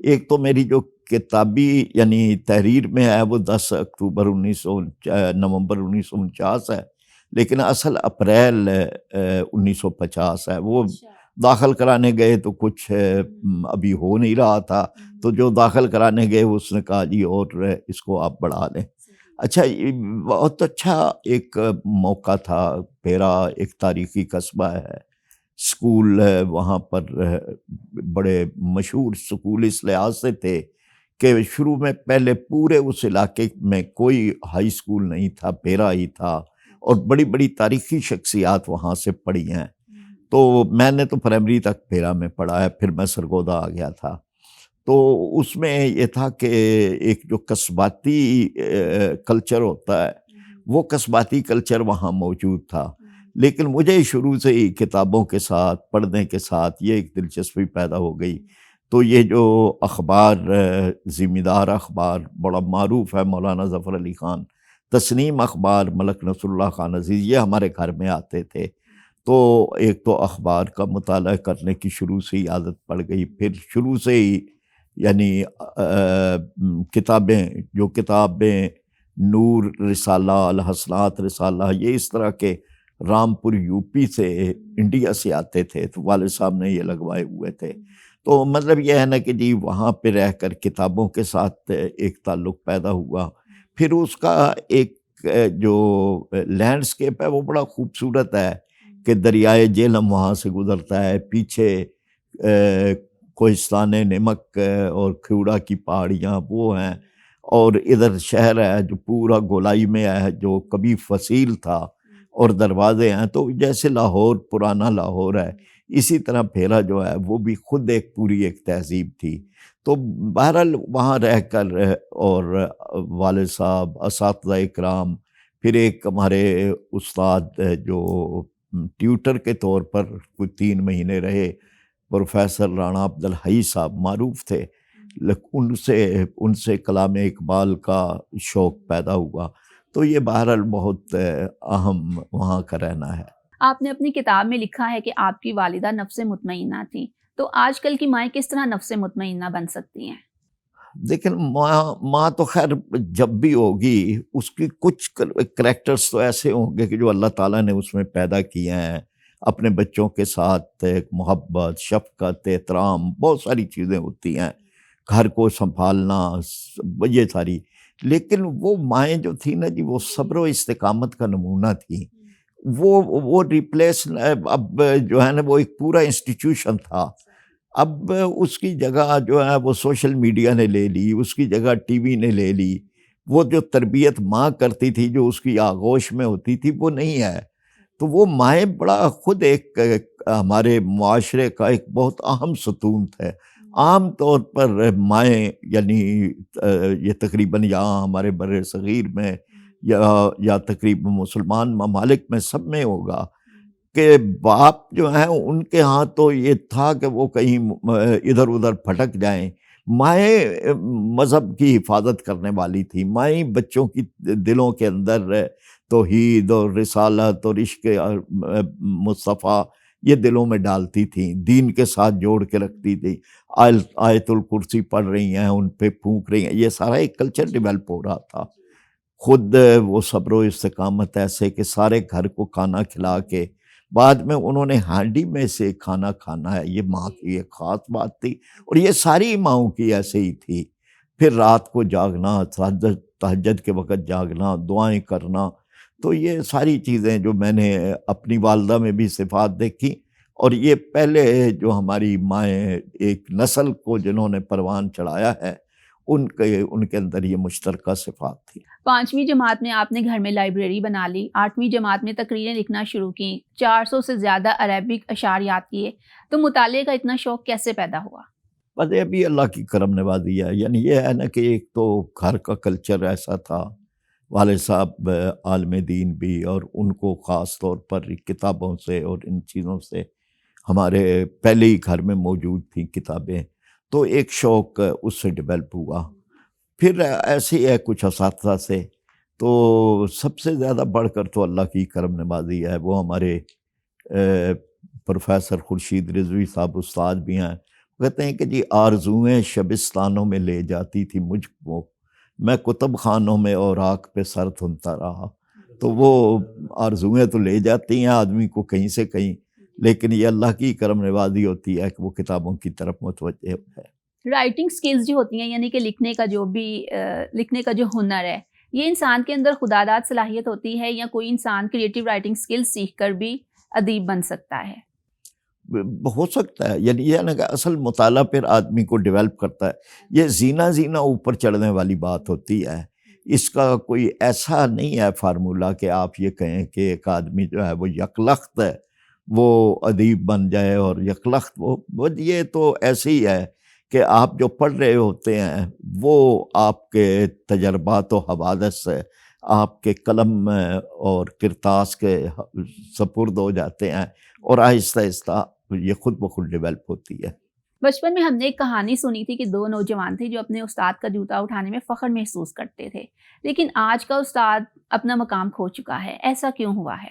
ایک تو میری جو کتابی یعنی تحریر میں ہے وہ 10 اکتوبر نومبر 1949 ہے، لیکن اصل اپریل 1950 ہے۔ وہ داخل کرانے گئے تو کچھ ابھی ہو نہیں رہا تھا، تو جو داخل کرانے گئے اس نے کہا جی اور اس کو آپ بڑھا لیں۔ اچھا، یہ بہت اچھا ایک موقع تھا۔ پیرا ایک تاریخی قصبہ ہے، اسکول وہاں پر بڑے مشہور اسکول اس لحاظ سے تھے کہ شروع میں پہلے پورے اس علاقے میں کوئی ہائی اسکول نہیں تھا، پیرا ہی تھا، اور بڑی بڑی تاریخی شخصیات وہاں سے پڑھی ہیں۔ تو میں نے تو پرائمری تک پیرا میں پڑھا ہے، پھر میں سرگودا آ گیا تھا۔ تو اس میں یہ تھا کہ ایک جو قصباتی کلچر ہوتا ہے وہ قصباتی کلچر وہاں موجود تھا، لیکن مجھے شروع سے ہی کتابوں کے ساتھ پڑھنے کے ساتھ یہ ایک دلچسپی پیدا ہو گئی۔ تو یہ جو اخبار ذمہ دار اخبار بڑا معروف ہے، مولانا ظفر علی خان، تسنیم اخبار، ملک نصر اللہ خان عزیز، یہ ہمارے گھر میں آتے تھے۔ تو ایک تو اخبار کا مطالعہ کرنے کی شروع سے ہی عادت پڑ گئی، پھر شروع سے ہی یعنی کتابیں، جو کتابیں نور رسالہ، الحسنات رسالہ، یہ اس طرح کے رامپور یو پی سے انڈیا سے آتے تھے، تو والد صاحب نے یہ لگوائے ہوئے تھے۔ تو مطلب یہ ہے نا کہ جی وہاں پہ رہ کر کتابوں کے ساتھ ایک تعلق پیدا ہوا۔ پھر اس کا ایک جو لینڈسکیپ ہے وہ بڑا خوبصورت ہے کہ دریائے جہلم وہاں سے گزرتا ہے، پیچھے کوہستان نمک اور کھیوڑا کی پہاڑیاں وہ ہیں، اور ادھر شہر ہے جو پورا گولائی میں ہے، جو کبھی فصیل تھا، اور دروازے ہیں تو جیسے لاہور پرانا لاہور ہے، اسی طرح پیرا جو ہے وہ بھی خود ایک پوری ایک تہذیب تھی۔ تو بہرحال وہاں رہ کر اور والد صاحب، اساتذہ اکرام، پھر ایک ہمارے استاد جو ٹیوٹر کے طور پر کوئی 3 مہینے رہے، پروفیسر رانا عبدالحی صاحب معروف تھے، ان سے کلام اقبال کا شوق پیدا ہوا۔ تو یہ بہرحال بہت اہم وہاں کا رہنا ہے۔ آپ نے اپنی کتاب میں لکھا ہے کہ آپ کی والدہ نفس مطمئنہ تھی، تو آج کل کی مائیں کس طرح نفس مطمئنہ بن سکتی ہیں؟ لیکن ماں تو خیر جب بھی ہوگی اس کی کچھ کریکٹرز تو ایسے ہوں گے کہ جو اللہ تعالیٰ نے اس میں پیدا کیے ہیں، اپنے بچوں کے ساتھ ایک محبت، شفقت، احترام، بہت ساری چیزیں ہوتی ہیں، گھر کو سنبھالنا، یہ ساری۔ لیکن وہ مائیں جو تھیں نا جی، وہ صبر و استقامت کا نمونہ تھیں۔ وہ ریپلیس اب جو ہے نا وہ ایک پورا انسٹیٹیوشن تھا، اب اس کی جگہ جو ہے وہ سوشل میڈیا نے لے لی، اس کی جگہ ٹی وی نے لے لی۔ وہ جو تربیت ماں کرتی تھی، جو اس کی آغوش میں ہوتی تھی، وہ نہیں ہے۔ تو وہ مائیں بڑا خود ایک ہمارے معاشرے کا ایک بہت اہم ستون تھے۔ عام طور پر مائیں یعنی یہ تقریباً یہاں ہمارے بر صغیر میں یا تقریباً مسلمان ممالک میں سب میں ہوگا کہ باپ جو ہیں ان کے ہاں تو یہ تھا کہ وہ کہیں ادھر ادھر پھٹک جائیں۔ مائیں مذہب کی حفاظت کرنے والی تھی، مائیں بچوں کی دلوں کے اندر توحید اور رسالت اور عشق مصطفیٰ یہ دلوں میں ڈالتی تھیں، دین کے ساتھ جوڑ کے رکھتی تھی۔ آیت الکرسی پڑھ رہی ہیں، ان پہ پھونک رہی ہیں، یہ سارا ایک کلچر ڈیولپ ہو رہا تھا۔ خود وہ صبر و استقامت ایسے کہ سارے گھر کو کھانا کھلا کے بعد میں انہوں نے ہانڈی میں سے کھانا کھانا ہے، یہ ماں کی ایک خاص بات تھی، اور یہ ساری ماؤں کی ایسے ہی تھی۔ پھر رات کو جاگنا، تہجد کے وقت جاگنا، دعائیں کرنا، تو یہ ساری چیزیں جو میں نے اپنی والدہ میں بھی صفات دیکھی، اور یہ پہلے جو ہماری مائیں ایک نسل کو جنہوں نے پروان چڑھایا ہے، ان کے اندر یہ مشترکہ صفات تھی۔ 5ویں جماعت میں آپ نے گھر میں لائبریری بنا لی، 8ویں جماعت میں تقریریں لکھنا شروع کی، 400 سے زیادہ عربک اشعار یاد کیے، تو مطالعے کا اتنا شوق کیسے پیدا ہوا؟ بس یہ بھی اللہ کی کرم نوازی ہے، یعنی یہ ہے نا کہ ایک تو گھر کا کلچر ایسا تھا، والد صاحب عالم دین بھی، اور ان کو خاص طور پر کتابوں سے اور ان چیزوں سے ہمارے پہلے ہی گھر میں موجود تھیں کتابیں، تو ایک شوق اس سے ڈیولپ ہوا۔ پھر ایسے ہی ہے کچھ اساتذہ سے، تو سب سے زیادہ بڑھ کر تو اللہ کی کرم نوازی ہے، وہ ہمارے پروفیسر خورشید رضوی صاحب استاد بھی ہیں، کہتے ہیں کہ جی آرزوئیں شبستانوں میں لے جاتی تھی مجھ کو، میں کتب خانوں میں اوراق پہ سر تھنتا رہا. تو وہ آرزوئیں تو لے جاتی ہیں آدمی کو کہیں سے کہیں، لیکن یہ اللہ کی کرم نوازی ہوتی ہے کہ وہ کتابوں کی طرف متوجہ ہے. رائٹنگ سکلز جو ہوتی ہیں، یعنی کہ لکھنے کا جو ہنر ہے، یہ انسان کے اندر خداداد صلاحیت ہوتی ہے یا کوئی انسان کریٹیو رائٹنگ سکلز سیکھ کر بھی ادیب بن سکتا ہے؟ ہو سکتا ہے، یعنی یہ نا کہ اصل مطالعہ پھر آدمی کو ڈیولپ کرتا ہے. یہ زینہ اوپر چڑھنے والی بات ہوتی ہے. اس کا کوئی ایسا نہیں ہے فارمولہ کہ آپ یہ کہیں کہ ایک آدمی جو ہے وہ یکلخت ہے وہ ادیب بن جائے، اور یکلخت وہ یہ تو ایسے ہی ہے کہ آپ جو پڑھ رہے ہوتے ہیں وہ آپ کے تجربات و حوادث سے آپ کے قلم اور کرتاس کے سپرد ہو جاتے ہیں، اور آہستہ آہستہ یہ خود بخود ڈیولپ ہوتی ہے. بچپن میں ہم نے ایک کہانی سنی تھی کہ 2 نوجوان تھے جو اپنے استاد کا جوتا اٹھانے میں فخر محسوس کرتے تھے، لیکن آج کا استاد اپنا مقام کھو چکا ہے. ایسا کیوں ہوا ہے؟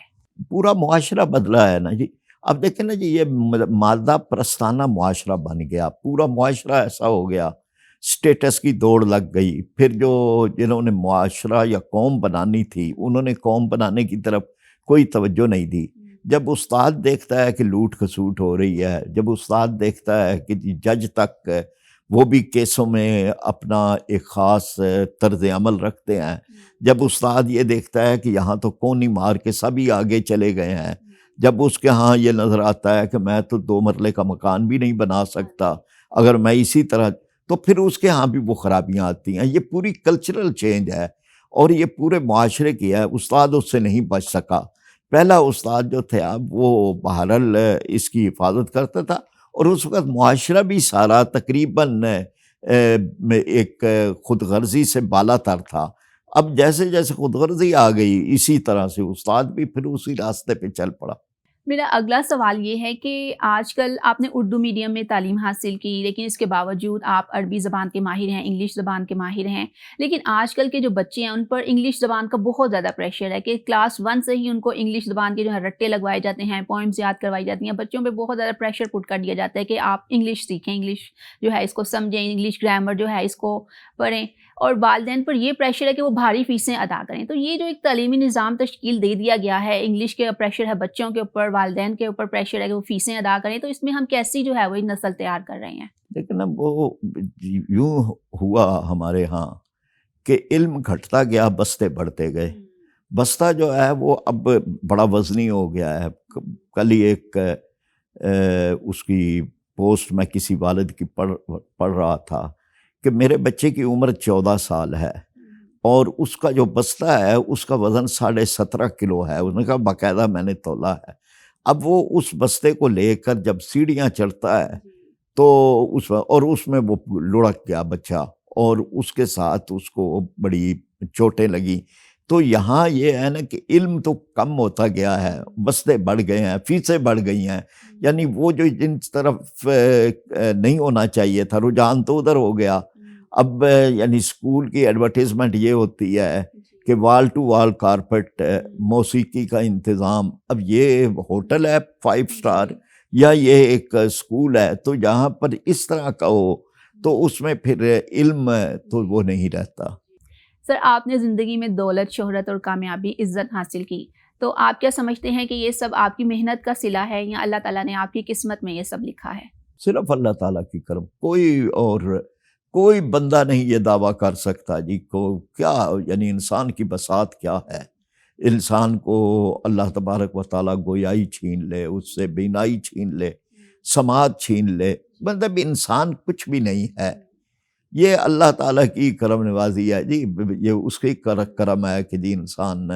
پورا معاشرہ بدلا ہے نا جی. اب دیکھیں نا جی، یہ مادہ پرستانہ معاشرہ بن گیا، پورا معاشرہ ایسا ہو گیا، سٹیٹس کی دوڑ لگ گئی. پھر جنہوں نے معاشرہ یا قوم بنانی تھی انہوں نے قوم بنانے کی طرف کوئی توجہ نہیں دی. جب استاد دیکھتا ہے کہ لوٹ کھسوٹ ہو رہی ہے، جب استاد دیکھتا ہے کہ جج تک وہ بھی کیسوں میں اپنا ایک خاص طرز عمل رکھتے ہیں، جب استاد یہ دیکھتا ہے کہ یہاں تو کونی مار کے سبھی آگے چلے گئے ہیں، جب اس کے ہاں یہ نظر آتا ہے کہ میں تو 2 مرلے کا مکان بھی نہیں بنا سکتا اگر میں اسی طرح، تو پھر اس کے ہاں بھی وہ خرابیاں آتی ہیں. یہ پوری کلچرل چینج ہے اور یہ پورے معاشرے کی ہے. استاد اس سے نہیں بچ سکا. پہلا استاد جو تھا وہ بہرحال اس کی حفاظت کرتا تھا، اور اس وقت معاشرہ بھی سارا تقریباً ایک خود غرضی سے بالا تر تھا. اب جیسے جیسے خود غرضی آ گئی اسی طرح سے استاد بھی پھر اسی راستے پہ چل پڑا. میرا اگلا سوال یہ ہے کہ آج کل آپ نے اردو میڈیم میں تعلیم حاصل کی، لیکن اس کے باوجود آپ عربی زبان کے ماہر ہیں، انگلش زبان کے ماہر ہیں، لیکن آج کل کے جو بچے ہیں ان پر انگلش زبان کا بہت زیادہ پریشر ہے کہ کلاس 1 سے ہی ان کو انگلش زبان کے جو ہے رٹے لگوائے جاتے ہیں، پوئمز یاد کروائی جاتی ہیں. بچوں پہ بہت زیادہ پریشر پٹ کر دیا جاتا ہے کہ آپ انگلش سیکھیں، انگلش جو ہے اس کو سمجھیں، انگلش گرامر جو ہے اس کو پڑھیں، اور والدین پر یہ پریشر ہے کہ وہ بھاری فیسیں ادا کریں. تو یہ جو ایک تعلیمی نظام تشکیل دے دیا گیا ہے، انگلش کے پریشر ہے بچوں کے اوپر، والدین کے اوپر پریشر ہے کہ وہ فیسیں ادا کریں، تو اس میں ہم کیسی جو ہے وہ نسل تیار کر رہے ہیں؟ لیکن اب وہ یوں ہوا ہمارے ہاں کہ علم گھٹتا گیا، بستے بڑھتے گئے. بستہ جو ہے وہ اب بڑا وزنی ہو گیا ہے. کل ہی ایک اس کی پوسٹ میں کسی والد کی پڑھ رہا تھا کہ میرے بچے کی عمر 14 سال ہے اور اس کا جو بستہ ہے اس کا وزن 17.5 کلو ہے. اس نے کہا باقاعدہ میں نے تولا ہے. اب وہ اس بستے کو لے کر جب سیڑھیاں چڑھتا ہے تو اس میں وہ لڑک گیا بچہ، اور اس کے ساتھ اس کو بڑی چوٹیں لگیں. تو یہاں یہ ہے نا کہ علم تو کم ہوتا گیا ہے، بستے بڑھ گئے ہیں، فیسیں بڑھ گئی ہیں. یعنی وہ جو جن طرف نہیں ہونا چاہیے تھا رجحان تو ادھر ہو گیا. اب یعنی اسکول کی ایڈورٹیزمنٹ یہ ہوتی ہے کہ وال ٹو وال کارپیٹ، موسیقی کا انتظام. اب یہ ہوٹل ہے 5 سٹار یا یہ ایک اسکول ہے، تو جہاں پر اس طرح کا ہو تو اس میں پھر علم تو وہ نہیں رہتا. سر، آپ نے زندگی میں دولت، شہرت اور کامیابی، عزت حاصل کی، تو آپ کیا سمجھتے ہیں کہ یہ سب آپ کی محنت کا صلہ ہے یا اللہ تعالیٰ نے آپ کی قسمت میں یہ سب لکھا ہے؟ صرف اللہ تعالیٰ کی کرم. کوئی بندہ نہیں یہ دعویٰ کر سکتا جی کو کیا، یعنی انسان کی بساط کیا ہے. انسان کو اللہ تبارک و تعالیٰ گویائی چھین لے، اس سے بینائی چھین لے، سماعت چھین لے، مطلب انسان کچھ بھی نہیں ہے. یہ اللہ تعالیٰ کی کرم نوازی ہے جی. یہ اس کی کرم ہے کہ جی انسان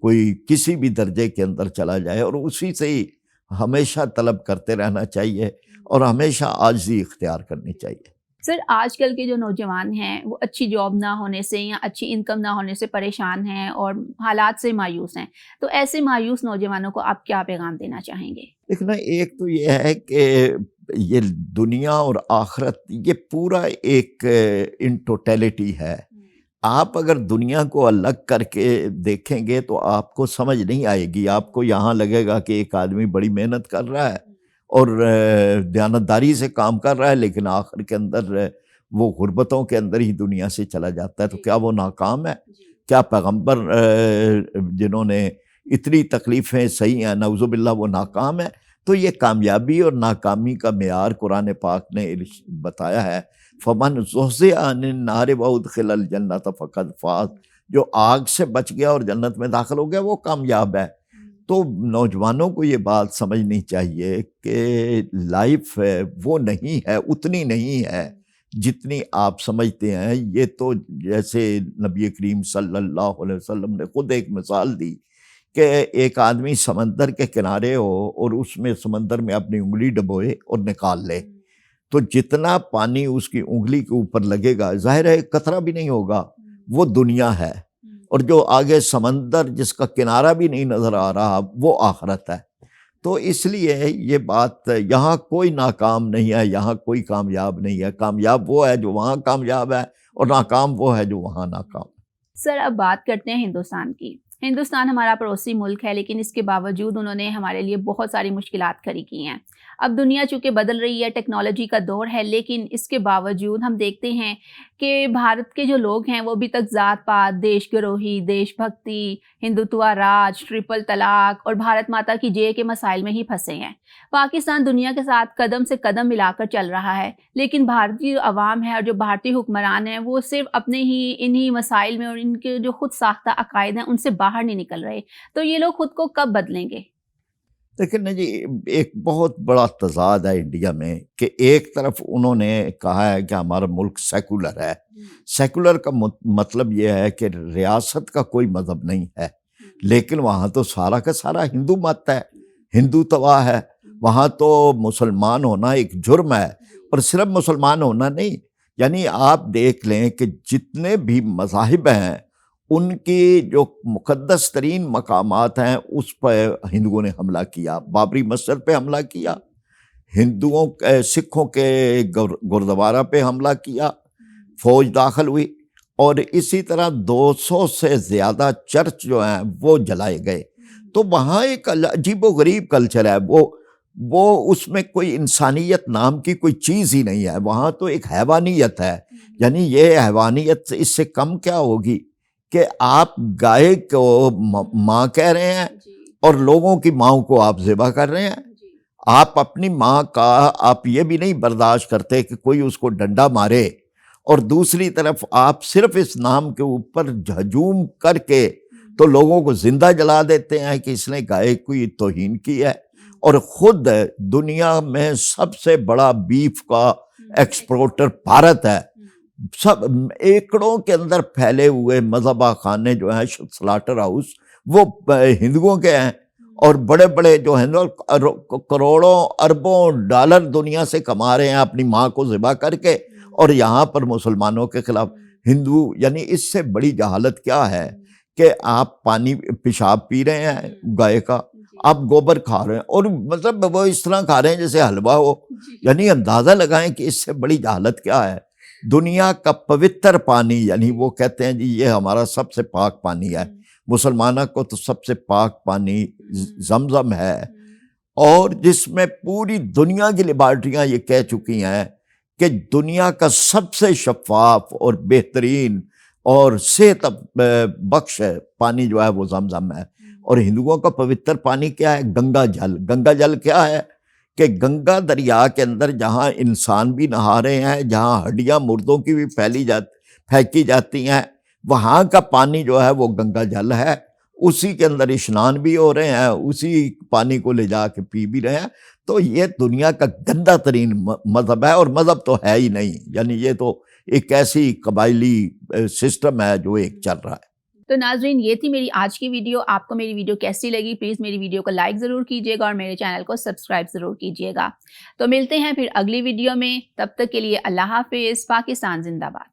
کوئی کسی بھی درجے کے اندر چلا جائے اور اسی سے ہی ہمیشہ طلب کرتے رہنا چاہیے اور ہمیشہ عاجزی اختیار کرنی چاہیے. سر، آج کل کے جو نوجوان ہیں وہ اچھی جاب نہ ہونے سے یا اچھی انکم نہ ہونے سے پریشان ہیں اور حالات سے مایوس ہیں، تو ایسے مایوس نوجوانوں کو آپ کیا پیغام دینا چاہیں گے؟ دیکھنا، ایک تو یہ ہے کہ یہ دنیا اور آخرت یہ پورا ایک ان ٹوٹیلٹی ہے. آپ اگر دنیا کو الگ کر کے دیکھیں گے تو آپ کو سمجھ نہیں آئے گی. آپ کو یہاں لگے گا کہ ایک آدمی بڑی محنت کر رہا ہے اور دیانتداری سے کام کر رہا ہے، لیکن آخر کے اندر وہ غربتوں کے اندر ہی دنیا سے چلا جاتا ہے، تو کیا وہ ناکام ہے؟ کیا پیغمبر جنہوں نے اتنی تکلیفیں سہی ہیں نعوذ باللہ وہ ناکام ہے؟ تو یہ کامیابی اور ناکامی کا معیار قرآن پاک نے بتایا ہے، فمن زحزح عن النار وادخل الجنۃ فقد فاز، جو آگ سے بچ گیا اور جنت میں داخل ہو گیا وہ کامیاب ہے۔ تو نوجوانوں کو یہ بات سمجھنی چاہیے کہ لائف وہ نہیں ہے، اتنی نہیں ہے جتنی آپ سمجھتے ہیں۔ یہ تو جیسے نبی کریم صلی اللہ علیہ وسلم نے خود ایک مثال دی کہ ایک آدمی سمندر کے کنارے ہو اور اس میں سمندر میں اپنی انگلی ڈبوئے اور نکال لے، تو جتنا پانی اس کی انگلی کے اوپر لگے گا ظاہر ہے قطرہ بھی نہیں ہوگا، وہ دنیا ہے، اور جو آگے سمندر جس کا کنارہ بھی نہیں نظر آ رہا وہ آخرت ہے۔ تو اس لیے یہ بات، یہاں کوئی ناکام نہیں ہے، یہاں کوئی کامیاب نہیں ہے، کامیاب وہ ہے جو وہاں کامیاب ہے، اور ناکام وہ ہے جو وہاں ناکام ہے۔ سر اب بات کرتے ہیں ہندوستان کی۔ ہندوستان ہمارا پڑوسی ملک ہے، لیکن اس کے باوجود انہوں نے ہمارے لیے بہت ساری مشکلات کھڑی کی ہیں۔ اب دنیا چونکہ بدل رہی ہے، ٹیکنالوجی کا دور ہے، لیکن اس کے باوجود ہم دیکھتے ہیں کہ بھارت کے جو لوگ ہیں وہ ابھی تک ذات پات، دیش گروہی، دیش بھکتی، ہندوتوا راج، ٹرپل طلاق اور بھارت ماتا کی جے کے مسائل میں ہی پھنسے ہیں۔ پاکستان دنیا کے ساتھ قدم سے قدم ملا کر چل رہا ہے، لیکن بھارتی عوام ہے اور جو بھارتی حکمران ہیں وہ صرف اپنے ہی انہی مسائل میں اور ان کے جو خود ساختہ عقائد ہیں ان سے باہر نہیں نکل رہے۔ تو یہ لوگ خود کو کب بدلیں گے؟ لیکن نا جی، ایک بہت بڑا تضاد ہے انڈیا میں کہ ایک طرف انہوں نے کہا ہے کہ ہمارا ملک سیکولر ہے۔ سیکولر کا مطلب یہ ہے کہ ریاست کا کوئی مذہب نہیں ہے، لیکن وہاں تو سارا کا سارا ہندو مت ہے، ہندو توا ہے، وہاں تو مسلمان ہونا ایک جرم ہے، اور صرف مسلمان ہونا نہیں، یعنی آپ دیکھ لیں کہ جتنے بھی مذاہب ہیں ان کی جو مقدس ترین مقامات ہیں اس پہ ہندوؤں نے حملہ کیا، بابری مسجد پہ حملہ کیا، سکھوں کے گردوارہ پہ حملہ کیا، فوج داخل ہوئی، اور اسی طرح 200 سے زیادہ چرچ جو ہیں وہ جلائے گئے۔ تو وہاں ایک عجیب و غریب کلچر ہے، وہ اس میں کوئی انسانیت نام کی کوئی چیز ہی نہیں ہے، وہاں تو ایک حیوانیت ہے۔ یعنی یہ حیوانیت سے اس سے کم کیا ہوگی کہ آپ گائے کو ماں کہہ رہے ہیں اور لوگوں کی ماں کو آپ ذبح کر رہے ہیں۔ آپ اپنی ماں کا آپ یہ بھی نہیں برداشت کرتے کہ کوئی اس کو ڈنڈا مارے، اور دوسری طرف آپ صرف اس نام کے اوپر ہجوم کر کے تو لوگوں کو زندہ جلا دیتے ہیں کہ اس نے گائے کو یہ توہین کی ہے، اور خود دنیا میں سب سے بڑا بیف کا ایکسپورٹر بھارت ہے۔ سب ایکڑوں کے اندر پھیلے ہوئے مذبح خانے جو ہیں، سلاٹر ہاؤس، وہ ہندوؤں کے ہیں، اور بڑے بڑے جو ہیں کروڑوں اربوں ڈالر دنیا سے کما رہے ہیں اپنی ماں کو ذبح کر کے، اور یہاں پر مسلمانوں کے خلاف ہندو، یعنی اس سے بڑی جہالت کیا ہے کہ آپ پانی پیشاب پی رہے ہیں گائے کا، آپ گوبر کھا رہے ہیں، اور مطلب وہ اس طرح کھا رہے ہیں جیسے حلوہ ہو، یعنی اندازہ لگائیں کہ اس سے بڑی جہالت کیا ہے۔ دنیا کا پوتر پانی، یعنی وہ کہتے ہیں جی یہ ہمارا سب سے پاک پانی ہے، مسلمانوں کو تو سب سے پاک پانی زمزم ہے، اور جس میں پوری دنیا کی لیبارٹریاں یہ کہہ چکی ہیں کہ دنیا کا سب سے شفاف اور بہترین اور صحت بخش پانی جو ہے وہ زمزم ہے۔ اور ہندوؤں کا پوتر پانی کیا ہے؟ گنگا جل۔ گنگا جل کیا ہے کہ گنگا دریا کے اندر جہاں انسان بھی نہا رہے ہیں، جہاں ہڈیاں مردوں کی بھی پھینکی جاتی ہیں، وہاں کا پانی جو ہے وہ گنگا جل ہے، اسی کے اندر اشنان بھی ہو رہے ہیں، اسی پانی کو لے جا کے پی بھی رہے ہیں۔ تو یہ دنیا کا گندا ترین مذہب ہے، اور مذہب تو ہے ہی نہیں، یعنی یہ تو ایک ایسی قبائلی سسٹم ہے جو ایک چل رہا ہے۔ تو ناظرین، یہ تھی میری آج کی ویڈیو۔ آپ کو میری ویڈیو کیسی لگی؟ پلیز میری ویڈیو کو لائک ضرور کیجیے گا اور میرے چینل کو سبسکرائب ضرور کیجیے گا۔ تو ملتے ہیں پھر اگلی ویڈیو میں، تب تک کے لیے اللہ حافظ۔ پاکستان زندہ باد۔